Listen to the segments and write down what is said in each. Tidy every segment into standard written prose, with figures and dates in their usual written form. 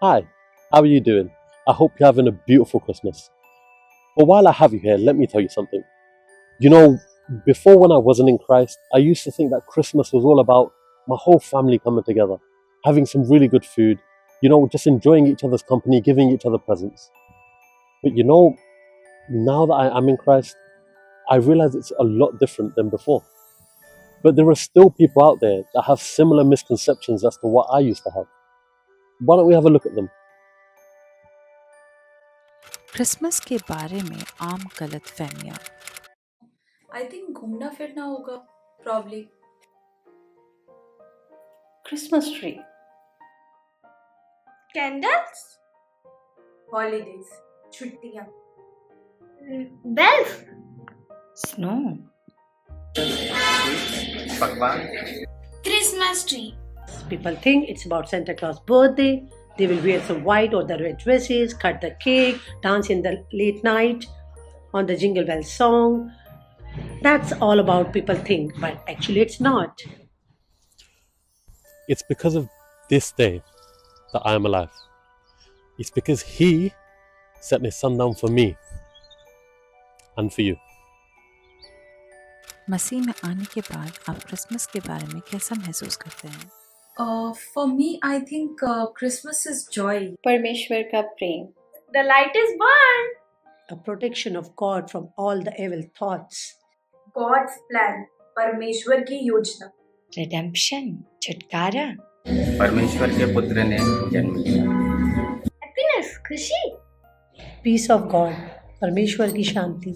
Hi, how are you doing? I hope you're having a beautiful Christmas. But while I have you here, let me tell you something. You know, before when I wasn't in Christ, I used to think that Christmas was all about my whole family coming together, having some really good food, just enjoying each other's company, giving each other presents. But now that I am in Christ, I realize it's a lot different than before. But there are still people out there that have similar misconceptions as to what I used to have. Why don't we have a look at them? Christmas के बारे में आम गलतफहमियां। I think घूमना फिरना होगा probably Christmas tree. Candles? Holidays छुट्टियां Bells? Snow. Christmas tree. People think it's about Santa Claus' birthday. They will wear some white or the red dresses, cut the cake, dance in the late night on the Jingle Bell song. That's all about people think, but actually it's not. It's because of this day that I am alive. It's because He set His Son down for me and for you. मसीह में आने के बाद आप Christmas के बारे में कैसा महसूस करते हैं? For me I think Christmas is Joy परमेश्वर का प्रेम. The light is burned. A protection of God from all the evil thoughts. God's plan परमेश्वर की योजना रिडेम्पशन, छुटकारा. परमेश्वर के पुत्र ने जन्म लिया. Happiness, खुशी. Peace of God. परमेश्वर की शांति.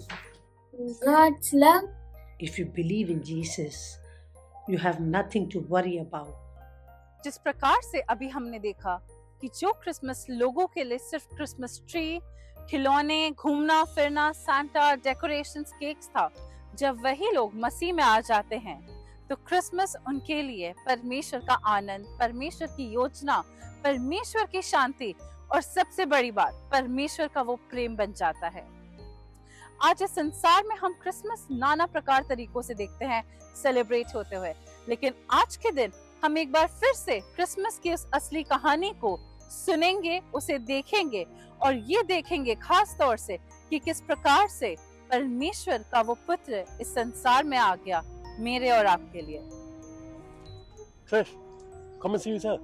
God's love. If you believe in Jesus, you have nothing to worry about. जिस प्रकार से अभी हमने देखा कि जो क्रिसमस लोगों के लिए सिर्फ क्रिसमस ट्री, खिलौने, घूमना फिरना, सांता, डेकोरेशंस, केक्स था, जब वही लोग मसीह में आ जाते हैं तो क्रिसमस उनके लिए परमेश्वर का आनंद, परमेश्वर की योजना, परमेश्वर की शांति और सबसे बड़ी बात परमेश्वर का वो प्रेम बन जाता है। आज इस संसार में हम क्रिसमस नाना प्रकार तरीकों से देखते हैं सेलिब्रेट होते हुए, लेकिन आज के दिन हम एक बार फिर से क्रिसमस की उस असली कहानी को सुनेंगे, उसे देखेंगे और ये देखेंगे खास तौर से कि किस प्रकार से परमेश्वर का वो पुत्र इस संसार में आ गया मेरे और आपके लिए। Trish, come and see who's here.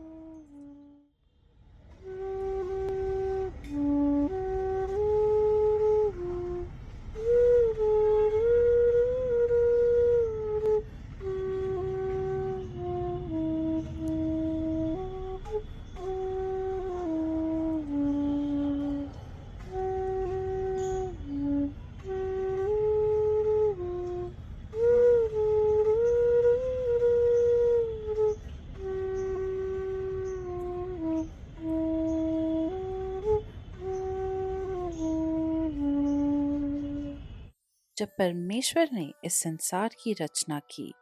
जब परमेश्वर ने इस संसार की रचना की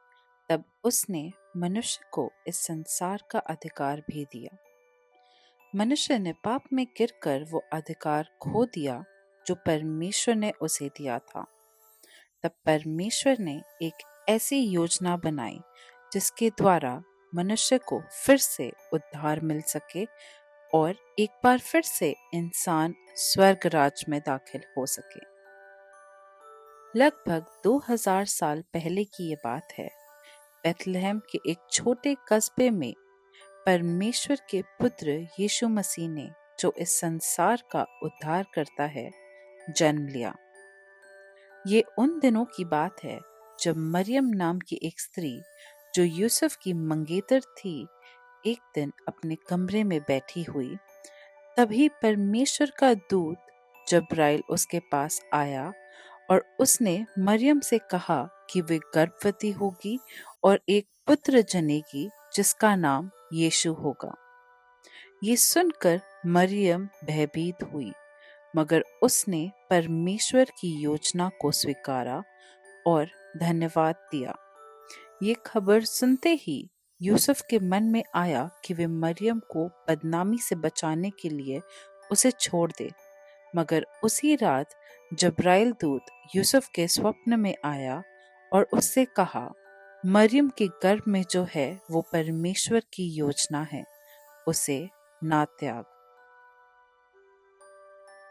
तब उसने मनुष्य को इस संसार का अधिकार भी दिया। मनुष्य ने पाप में गिरकर वो अधिकार खो दिया जो परमेश्वर ने उसे दिया था। तब परमेश्वर ने एक ऐसी योजना बनाई जिसके द्वारा मनुष्य को फिर से उद्धार मिल सके और एक बार फिर से इंसान स्वर्ग राज में दाखिल हो सके। लगभग 2000 साल पहले की ये बात है। बेथलेहम के एक छोटे कस्बे में परमेश्वर के पुत्र यीशु मसीह ने, जो इस संसार का उद्धार करता है, जन्म लिया। ये उन दिनों की बात है जब मरियम नाम की एक स्त्री, जो यूसुफ की मंगेतर थी, एक दिन अपने कमरे में बैठी हुई। तभी परमेश्वर का दूत जब्राइल उसके पास आया और उसने मरियम से कहा कि वे गर्भवती होगी और एक पुत्र जनेगी जिसका नाम यीशु होगा। ये सुनकर मरियम भयभीत हुई, मगर उसने परमेश्वर की योजना को स्वीकारा और धन्यवाद दिया। ये खबर सुनते ही यूसुफ के मन में आया कि वे मरियम को बदनामी से बचाने के लिए उसे छोड़ दे। मगर उसी रात जब्राइल दूत यूसुफ के स्वप्न में आया और उससे कहा, मरियम के गर्भ में जो है वो परमेश्वर की योजना है, उसे ना त्याग।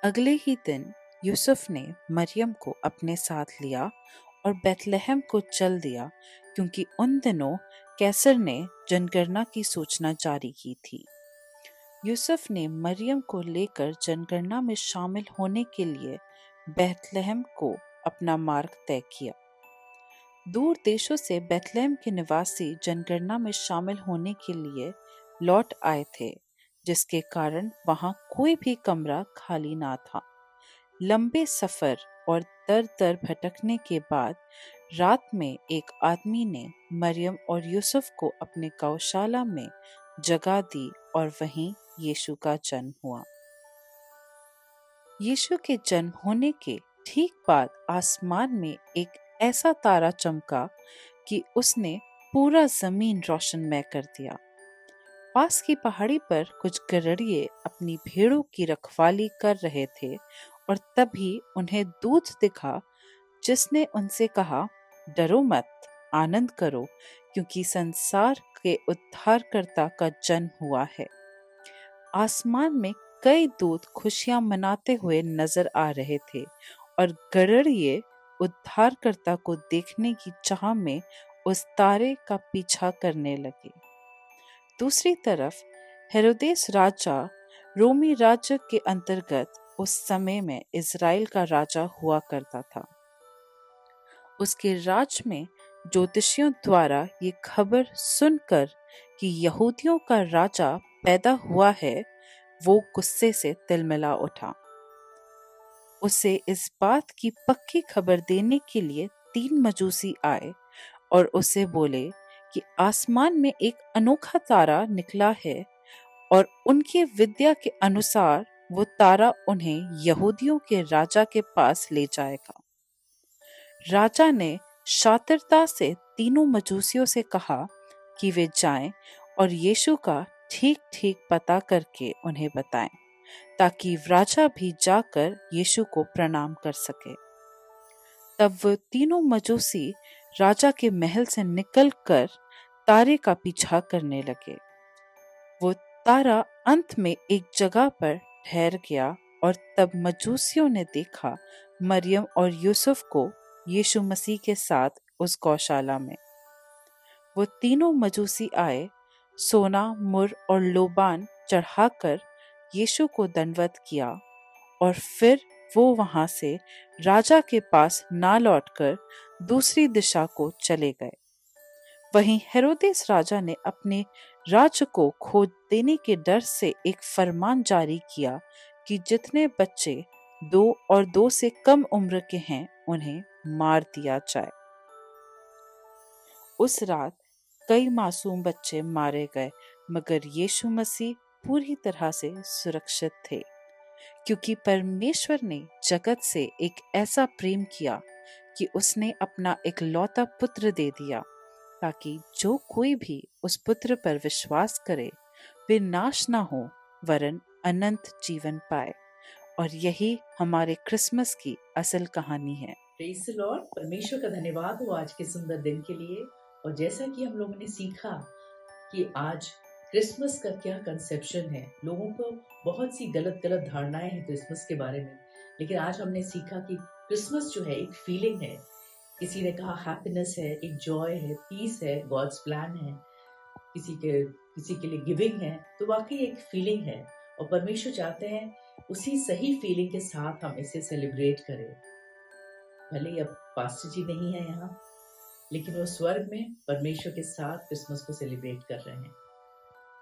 अगले ही दिन यूसुफ ने मरियम को अपने साथ लिया और बेथलेहम को चल दिया, क्योंकि उन दिनों कैसर ने जनगणना की सूचना जारी की थी। यूसुफ ने मरियम को लेकर जनगणना में शामिल होने के लिए बेथलेहम को अपना मार्ग तय किया। दूर देशों से बेथलेहम के निवासी जनगणना में शामिल होने के लिए लौट आए थे, जिसके कारण वहां कोई भी कमरा खाली ना था। लंबे सफर और दर दर भटकने के बाद रात में एक आदमी ने मरियम और यूसुफ को अपने गौशाला में जगह दी और वहीं यीशु का जन्म हुआ। यीशु के जन्म होने के ठीक बाद आसमान में एक ऐसा तारा चमका कि उसने पूरा जमीन रोशनमय कर दिया। पास की पहाड़ी पर कुछ गड़रिये अपनी भेड़ों की रखवाली कर रहे थे और तभी उन्हें दूत दिखा, जिसने उनसे कहा, डरो मत, आनंद करो, क्योंकि संसार के उद्धारकर्ता का जन्म हुआ है। आसमान में कई दूत खुशियां मनाते हुए नजर आ रहे थे और गड़रिये उद्धारकर्ता को देखने की चाह में उस तारे का पीछा करने लगे। दूसरी तरफ हेरोदेस राजा रोमी राज्य के अंतर्गत उस समय में इज़राइल का राजा हुआ करता था। उसके राज में ज्योतिषियों द्वारा ये खबर सुनकर कि यहूदियों का राजा पैदा हुआ है, वो गुस्से से तिलमिला उठा। उसे इस बात की पक्की खबर देने के लिए 3 मजूसी आए और उसे बोले कि आसमान में एक अनोखा तारा निकला है और उनकी विद्या के अनुसार वो तारा उन्हें यहूदियों के राजा के पास ले जाएगा। राजा ने शातिरता से तीनों मजूसियों से कहा कि वे जाएं और यीशु का ठीक ठीक पता करके उन्हें बताएं, ताकि राजा भी जाकर यीशु को प्रणाम कर सके। तब वो तीनों मजूसी राजा के महल से निकलकर तारे का पीछा करने लगे। वो तारा अंत में एक जगह पर ठहर गया और तब मजूसियों ने देखा मरियम और यूसुफ को यीशु मसीह के साथ उस गौशाला में। वो तीनों मजूसी आए, सोना, मुर और लोबान चढ़ाकर यीशु को दंडवत किया और फिर वो वहां से राजा के पास ना लौटकर दूसरी दिशा को चले गए। वहीं हेरोदेस राजा ने अपने राज्य को खो देने के डर से एक फरमान जारी किया कि जितने बच्चे 2 और 2 से कम उम्र के हैं उन्हें मार दिया जाए। उस रात कई मासूम बच्चे मारे गए, मगर यीशु मसीह पूरी तरह से सुरक्षित थे, क्योंकि परमेश्वर ने जगत से एक ऐसा प्रेम किया कि उसने अपना इकलौता पुत्र दे दिया, ताकि जो कोई भी उस पुत्र पर विश्वास करे वे नाश ना हो वरन अनंत जीवन पाए। और यही हमारे क्रिसमस की असल कहानी है। Praise the Lord. परमेश्वर का धन्यवाद हो आज के सुंदर दिन के लिए। और जैसा कि हम लोगों ने सीखा कि आज क्रिसमस का क्या कंसेप्शन है, लोगों को बहुत सी गलत धारणाएं हैं क्रिसमस के बारे में, लेकिन आज हमने सीखा कि क्रिसमस जो है एक फीलिंग है। किसी ने कहा हैप्पीनेस है, एक जॉय है, पीस है, गॉड्स प्लान है, किसी के लिए गिविंग है, तो वाकई एक फीलिंग है। और परमेश्वर चाहते हैं उसी सही फीलिंग के साथ हम इसे सेलिब्रेट करें। भले ही अब पास्टर जी नहीं है यहाँ, लेकिन वो स्वर्ग में परमेश्वर के साथ क्रिसमस को सेलिब्रेट कर रहे हैं।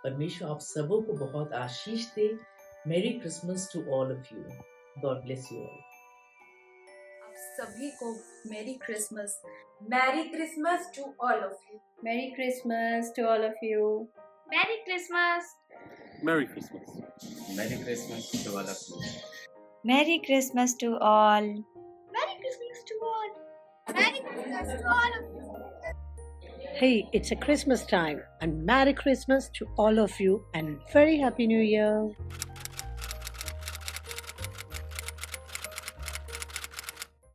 परमेश्वर आप सबों को बहुत आशीष दे। Merry Christmas to all of you. God bless you all. आप सभी को merry Christmas. Merry Christmas to all of you. Merry Christmas to all of you. Merry Christmas. Merry Christmas. Merry Christmas to all of you. Merry Christmas to all. Merry Christmas to all. Merry Christmas to all of you. Hey, it's a Christmas time, and Merry Christmas to all of you, and very Happy New Year.